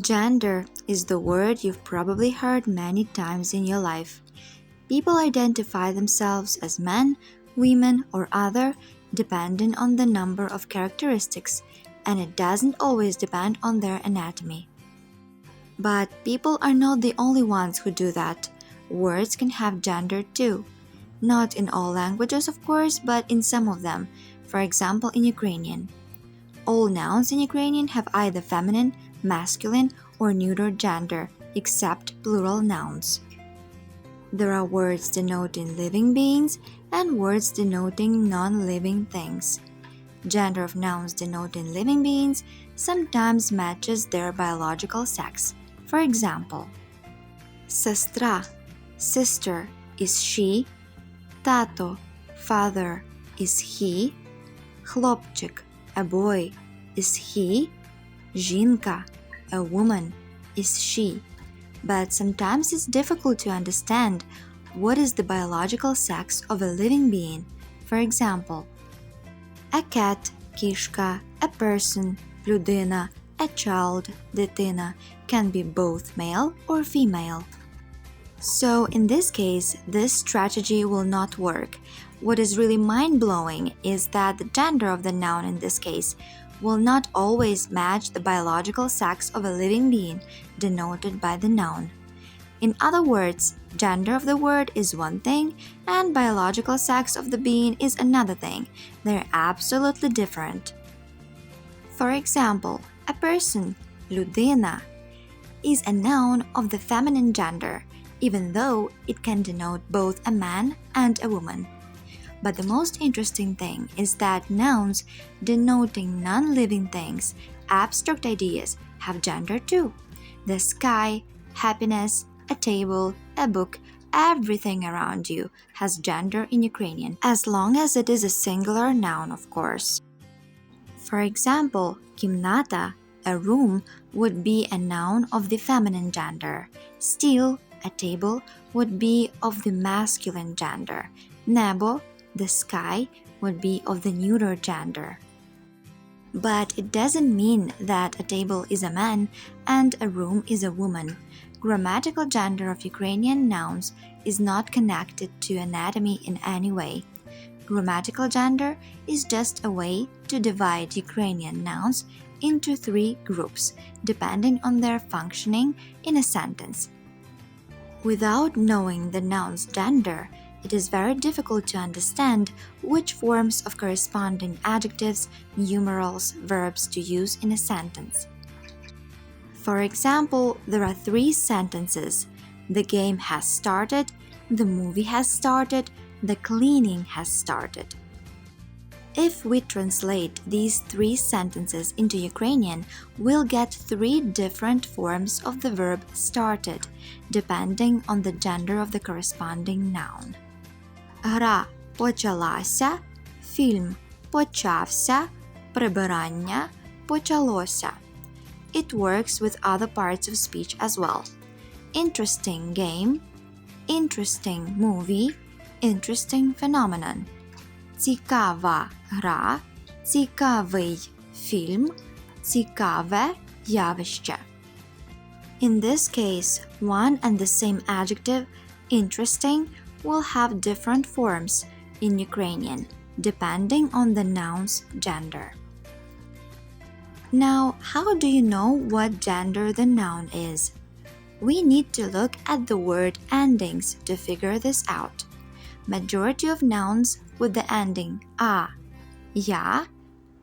Gender is the word you've probably heard many times in your life. People identify themselves as men, women, or other depending on the number of characteristics, and it doesn't always depend on their anatomy. But people are not the only ones who do that. Words can have gender too. Not in all languages, of course, but in some of them. For example, in Ukrainian. All nouns in Ukrainian have either feminine, masculine, or neuter gender, except plural nouns. There are words denoting living beings and words denoting non-living things. Gender of nouns denoting living beings sometimes matches their biological sex. For example, sestra, sister, is she, tato, father, is he, хлопчик, a boy, is he, жінка, a woman, is she. But sometimes it's difficult to understand what is the biological sex of a living being. For example, a cat, кішка, a person, людина, a child, дитина, can be both male or female. So in this case, this strategy will not work. What is really mind-blowing is that the gender of the noun in this case will not always match the biological sex of a living being denoted by the noun. In other words, gender of the word is one thing and biological sex of the being is another thing. They're absolutely different. For example, a person, людина, is a noun of the feminine gender, even though it can denote both a man and a woman. But the most interesting thing is that nouns denoting non-living things, abstract ideas, have gender too. The sky, happiness, a table, a book, everything around you has gender in Ukrainian, as long as it is a singular noun, of course. For example, кімната, a room, would be a noun of the feminine gender. Steel, a table, would be of the masculine gender. Небо, the sky, would be of the neuter gender. But it doesn't mean that a table is a man and a room is a woman. Grammatical gender of Ukrainian nouns is not connected to anatomy in any way. Grammatical gender is just a way to divide Ukrainian nouns into three groups, depending on their functioning in a sentence. Without knowing the noun's gender, it is very difficult to understand which forms of corresponding adjectives, numerals, verbs to use in a sentence. For example, there are three sentences: the game has started, the movie has started, the cleaning has started. If we translate these three sentences into Ukrainian, we'll get three different forms of the verb started, depending on the gender of the corresponding noun. Гра почалася, фільм почався, прибирання почалося. It works with other parts of speech as well. Interesting game, interesting movie, interesting phenomenon. Цікава гра, цікавий фільм, цікаве явище. In this case, one and the same adjective, interesting, will have different forms in Ukrainian, depending on the noun's gender. Now, how do you know what gender the noun is? We need to look at the word endings to figure this out. Majority of nouns with the ending a, ya,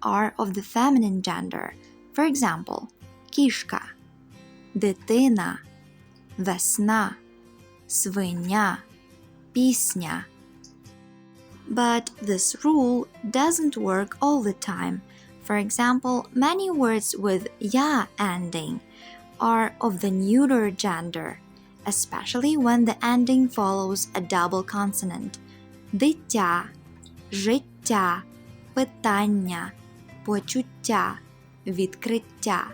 are of the feminine gender. For example, кішка, дитина, весна, свиня, пісня. But this rule doesn't work all the time. For example, many words with ya ending are of the neuter gender, especially when the ending follows a double consonant. Дитя, життя, питання, почуття, відкриття.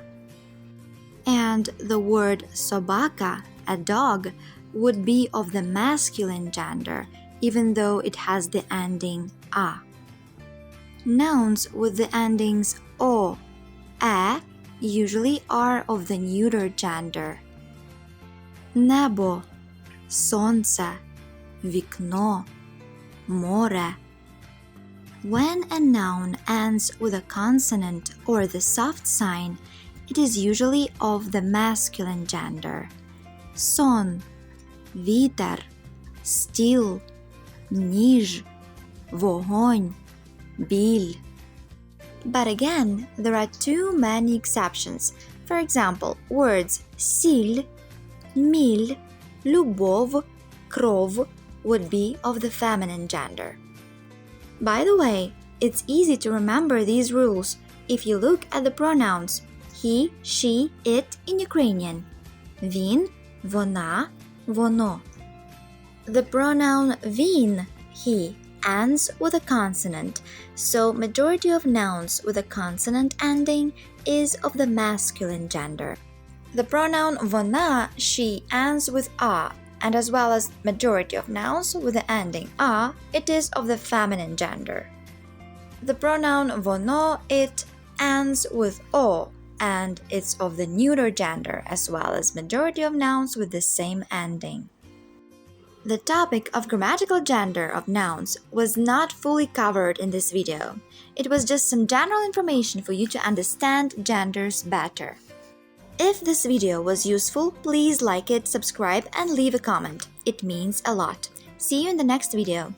And the word собака, a dog, would be of the masculine gender, even though it has the ending a. Nouns with the endings o, e, usually are of the neuter gender. Небо, сонце, вікно, море. When a noun ends with a consonant or the soft sign, it is usually of the masculine gender. Сон, вітер, стіл, ніж, вогонь, біль. But again, there are too many exceptions. For example, words сіль, міль, любов, кров would be of the feminine gender. By the way, it's easy to remember these rules if you look at the pronouns he, she, it in Ukrainian. Він, вона, воно. The pronoun він, he, ends with a consonant, so majority of nouns with a consonant ending is of the masculine gender. The pronoun вона, she, ends with a, and as well as majority of nouns with the ending a, it is of the feminine gender. The pronoun воно, it, ends with o, and it's of the neuter gender, as well as majority of nouns with the same ending. The topic of grammatical gender of nouns was not fully covered in this video. It was just some general information for you to understand genders better. If this video was useful, please like it, subscribe, and leave a comment. It means a lot. See you in the next video.